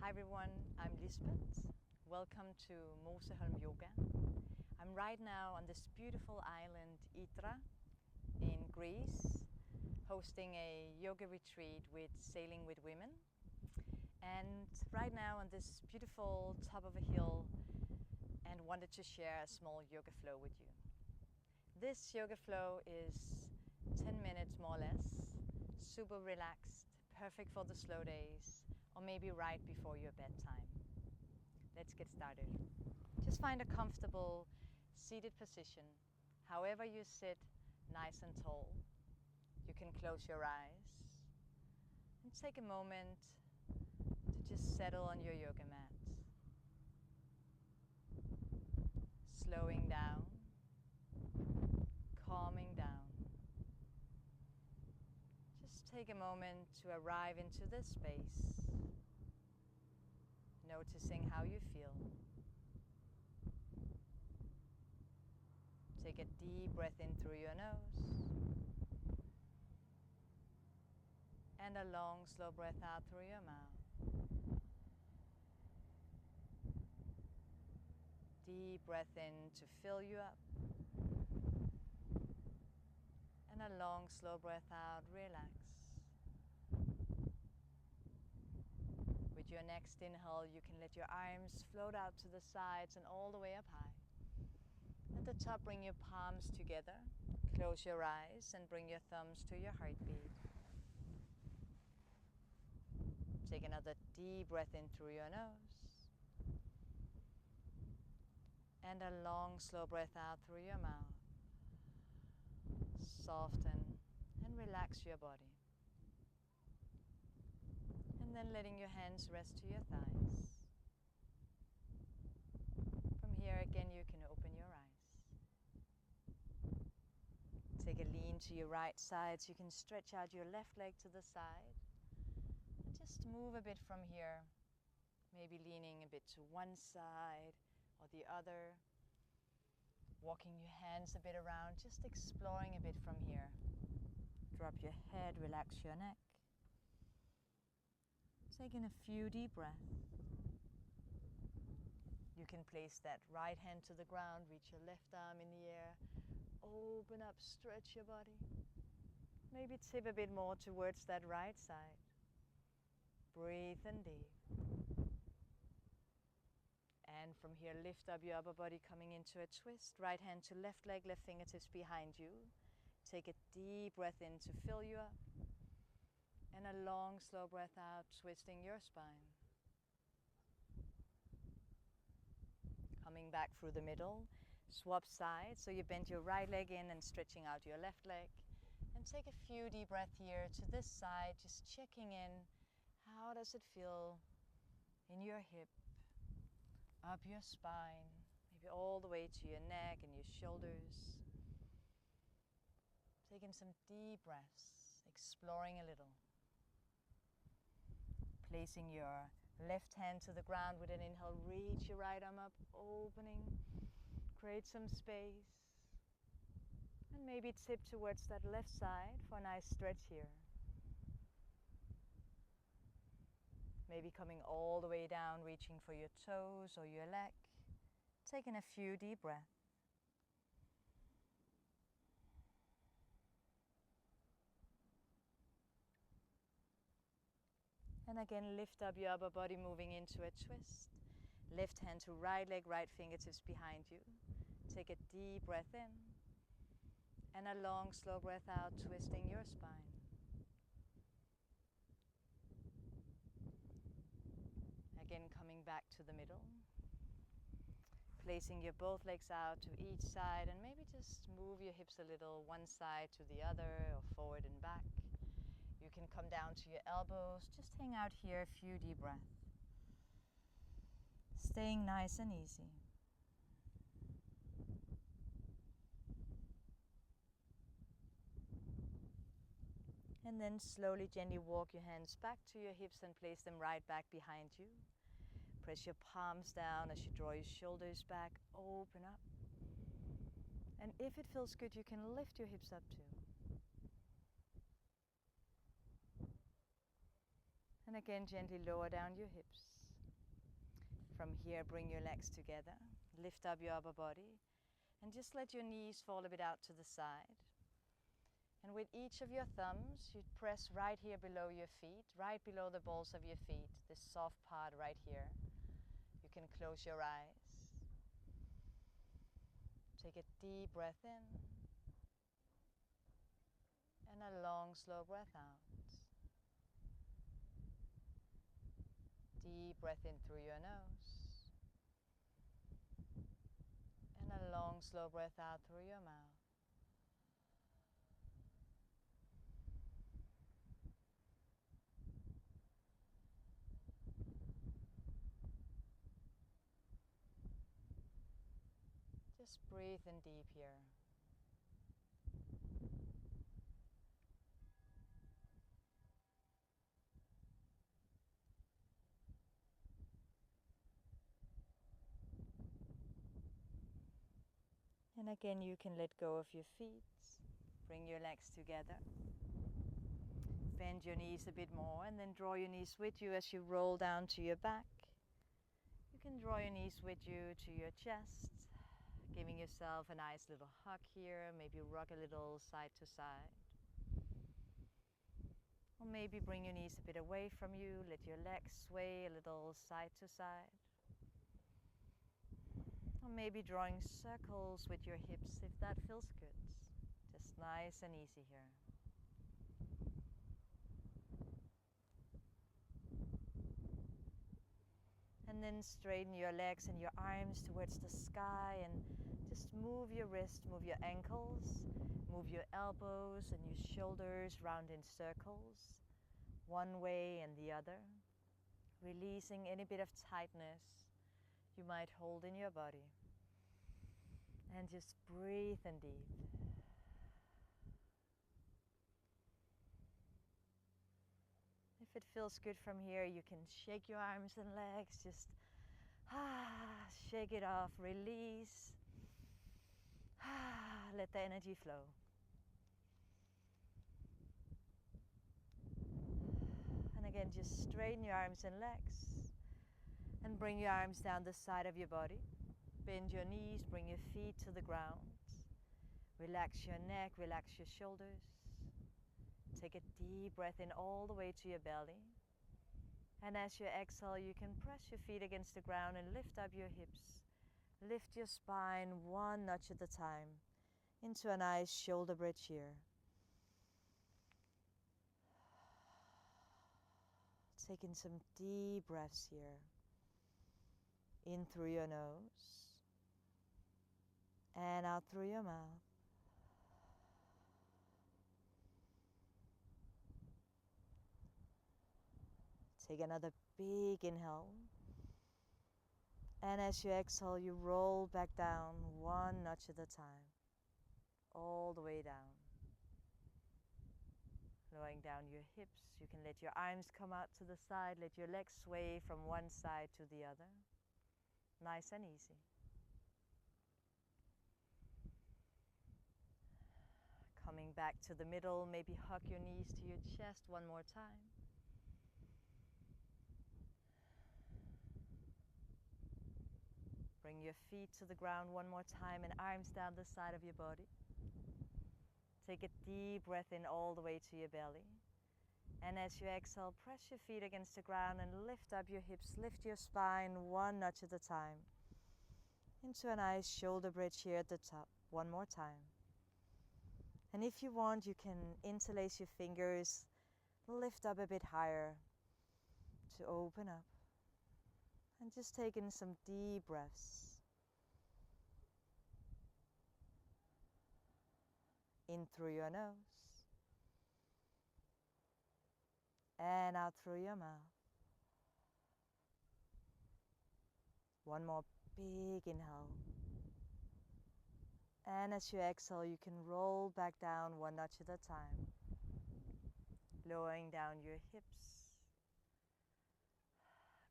Hi everyone, I'm Lisbeth. Welcome to Moseholm Yoga. I'm right now on this beautiful island Idra in Greece, hosting a yoga retreat with Sailing with Women. And right now on this beautiful top of a hill, and wanted to share a small yoga flow with you. This yoga flow is 10 minutes more or less, super relaxed, perfect for the slow days, or maybe right before your bedtime. Let's get started. Just find a comfortable seated position. However you sit, nice and tall. You can close your eyes and take a moment to just settle on your yoga mat. Slowing down, calming down. Just take a moment to arrive into this space, noticing how you feel. Take a deep breath in through your nose and a long, slow breath out through your mouth. Deep breath in to fill you up and a long, slow breath out, relax. With your next inhale, you can let your arms float out to the sides and all the way up high. At the top, bring your palms together. Close your eyes and bring your thumbs to your heartbeat. Take another deep breath in through your nose. And a long, slow breath out through your mouth. Soften and relax your body. And then letting your hands rest to your thighs. From here again, you can open your eyes. Take a lean to your right side so you can stretch out your left leg to the side. And just move a bit from here. Maybe leaning a bit to one side or the other. Walking your hands a bit around, just exploring a bit from here. Drop your head, relax your neck. Taking a few deep breaths. You can place that right hand to the ground, reach your left arm in the air, open up, stretch your body. Maybe tip a bit more towards that right side. Breathe in deep. And from here, lift up your upper body, coming into a twist. Right hand to left leg, left fingertips behind you. Take a deep breath in to fill you up. And a long, slow breath out, twisting your spine. Coming back through the middle, swap sides. So you bend your right leg in and stretching out your left leg. And take a few deep breaths here to this side, just checking in. How does it feel in your hip? Up your spine, maybe all the way to your neck and your shoulders. Taking some deep breaths, exploring a little. Placing your left hand to the ground with an inhale, reach your right arm up, opening, create some space. And maybe tip towards that left side for a nice stretch here. Maybe coming all the way down, reaching for your toes or your leg. Taking a few deep breaths. And again, lift up your upper body, moving into a twist. Left hand to right leg, right fingertips behind you. Take a deep breath in. And a long, slow breath out, twisting your spine. Again, coming back to the middle. Placing your both legs out to each side and maybe just move your hips a little, one side to the other or forward and back. You can come down to your elbows, just hang out here a few deep breaths. Staying nice and easy. And then slowly, gently walk your hands back to your hips and place them right back behind you. Press your palms down as you draw your shoulders back, open up. And if it feels good, you can lift your hips up too. And again, gently lower down your hips. From here, bring your legs together, lift up your upper body, and just let your knees fall a bit out to the side. And with each of your thumbs, you press right here below your feet, right below the balls of your feet, this soft part right here. You can close your eyes. Take a deep breath in and a long, slow breath out. Deep breath in through your nose and a long, slow breath out through your mouth. Just breathe in deep here. And again, you can let go of your feet. Bring your legs together. Bend your knees a bit more and then draw your knees with you as you roll down to your back. You can draw your knees with you to your chest, giving yourself a nice little hug here. Maybe rock a little side to side. Or maybe bring your knees a bit away from you. Let your legs sway a little side to side. Or maybe drawing circles with your hips if that feels good. Just nice and easy here. And then straighten your legs and your arms towards the sky and just move your wrists, move your ankles, move your elbows and your shoulders round in circles, one way and the other, releasing any bit of tightness you might hold in your body. And just breathe in deep. If it feels good from here, you can shake your arms and legs, just shake it off, release, let the energy flow. And again, just straighten your arms and legs and bring your arms down the side of your body. Bend your knees, bring your feet to the ground. Relax your neck, relax your shoulders. Take a deep breath in all the way to your belly. And as you exhale, you can press your feet against the ground and lift up your hips. Lift your spine one notch at a time into a nice shoulder bridge here. Taking some deep breaths here. In through your nose and out through your mouth. Take another big inhale. And as you exhale, you roll back down one notch at a time. All the way down. Lowering down your hips. You can let your arms come out to the side. Let your legs sway from one side to the other. Nice and easy. Coming back to the middle. Maybe hug your knees to your chest one more time. Bring your feet to the ground one more time and arms down the side of your body. Take a deep breath in all the way to your belly. And as you exhale, press your feet against the ground and lift up your hips. Lift your spine one notch at a time into a nice shoulder bridge here at the top. One more time. And if you want, you can interlace your fingers, lift up a bit higher to open up. And just take in some deep breaths. In through your nose. And out through your mouth. One more big inhale. And as you exhale, you can roll back down one notch at a time. Lowering down your hips.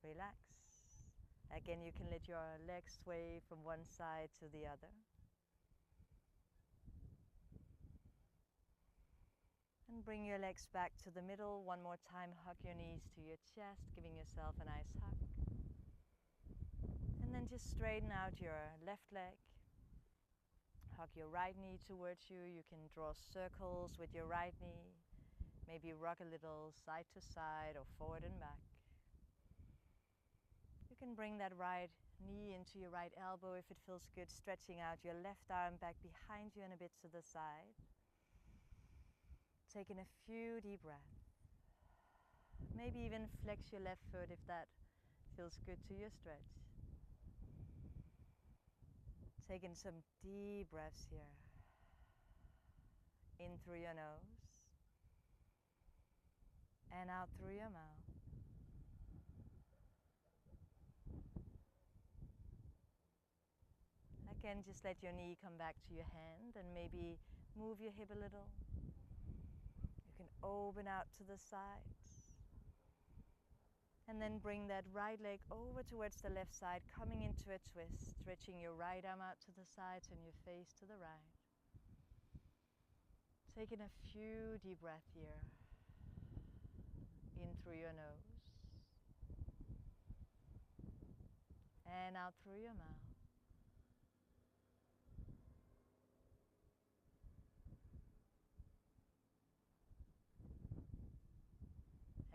Relax. Again, you can let your legs sway from one side to the other. And bring your legs back to the middle. One more time, hug your knees to your chest, giving yourself a nice hug. then just straighten out your left leg. Hug your right knee towards you. You can draw circles with your right knee. Maybe rock a little side to side or forward and back. You can bring that right knee into your right elbow if it feels good, stretching out your left arm back behind you and a bit to the side. Taking a few deep breaths. Maybe even flex your left foot if that feels good to your stretch. Taking some deep breaths here. In through your nose and out through your mouth. Again, just let your knee come back to your hand and maybe move your hip a little. You can open out to the sides. And then bring that right leg over towards the left side, coming into a twist, stretching your right arm out to the sides and your face to the right. Taking a few deep breaths here. In through your nose. And out through your mouth.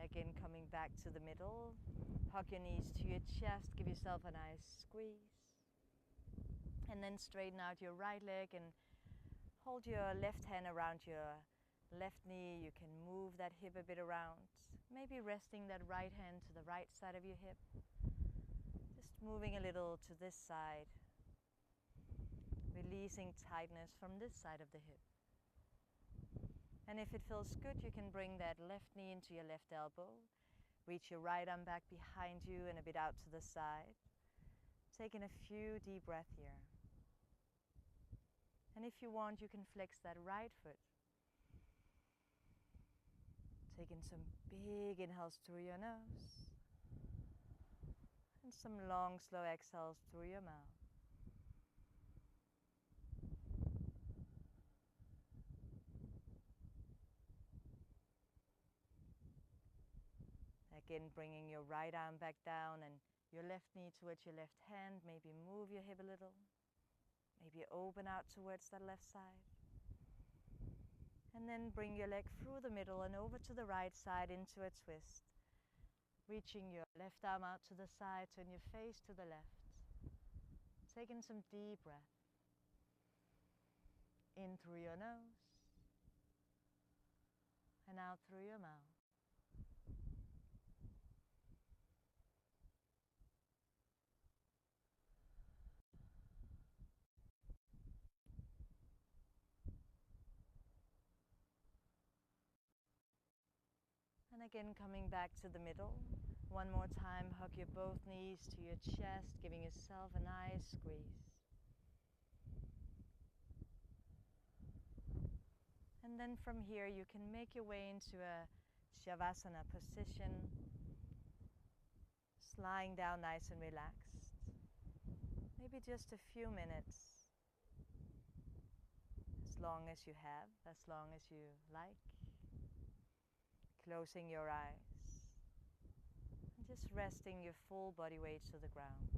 Again, coming back to the middle. Hug your knees to your chest. Give yourself a nice squeeze. And then straighten out your right leg and hold your left hand around your left knee. You can move that hip a bit around. Maybe resting that right hand to the right side of your hip. Just moving a little to this side. Releasing tightness from this side of the hip. And if it feels good, you can bring that left knee into your left elbow. Reach your right arm back behind you and a bit out to the side. Taking a few deep breaths here. And if you want, you can flex that right foot. Taking some big inhales through your nose. And some long, slow exhales through your mouth. Again, bringing your right arm back down and your left knee towards your left hand. Maybe move your hip a little. Maybe open out towards that left side. And then bring your leg through the middle and over to the right side into a twist. Reaching your left arm out to the side, turn your face to the left. Taking some deep breath. In through your nose. And out through your mouth. And again, coming back to the middle. One more time, hug your both knees to your chest, giving yourself a nice squeeze. And then from here, you can make your way into a Shavasana position. Just lying down nice and relaxed. Maybe just a few minutes. As long as you have, as long as you like. Closing your eyes. And just resting your full body weight to the ground.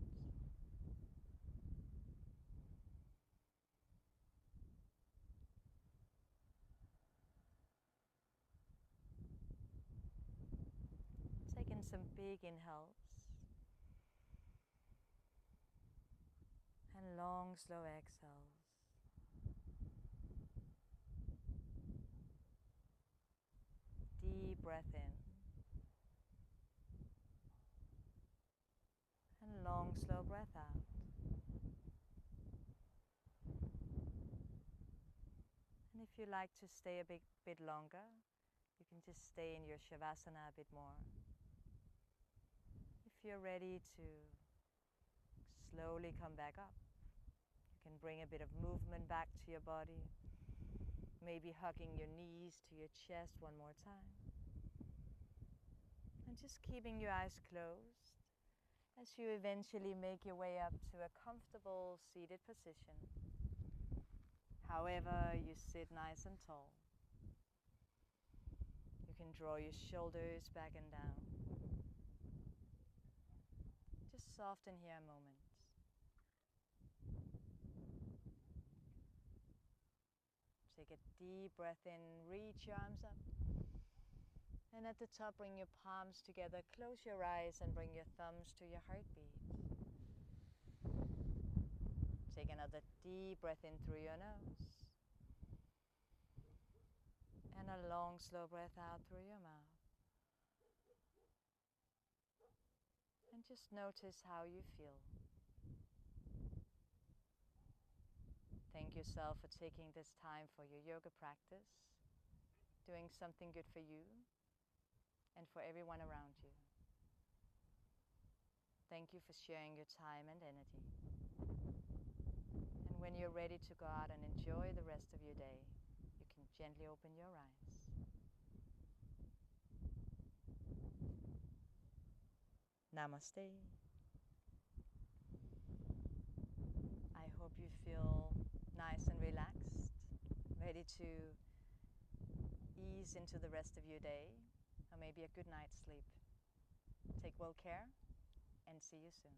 Taking some big inhales. And long, slow exhales. Deep breath in. And long, slow breath out. And if you like to stay a bit longer, you can just stay in your Shavasana a bit more. If you're ready to slowly come back up, you can bring a bit of movement back to your body. Maybe hugging your knees to your chest one more time. And just keeping your eyes closed as you eventually make your way up to a comfortable seated position. However, you sit nice and tall. You can draw your shoulders back and down. Just soften here a moment. Take a deep breath in, reach your arms up. And at the top, bring your palms together, close your eyes and bring your thumbs to your heartbeat. Take another deep breath in through your nose. And a long, slow breath out through your mouth. And just notice how you feel. Thank yourself for taking this time for your yoga practice, doing something good for you and for everyone around you. Thank you for sharing your time and energy. And when you're ready to go out and enjoy the rest of your day, you can gently open your eyes. Namaste. I hope you feel nice and relaxed, ready to ease into the rest of your day, or maybe a good night's sleep. Take well care and see you soon.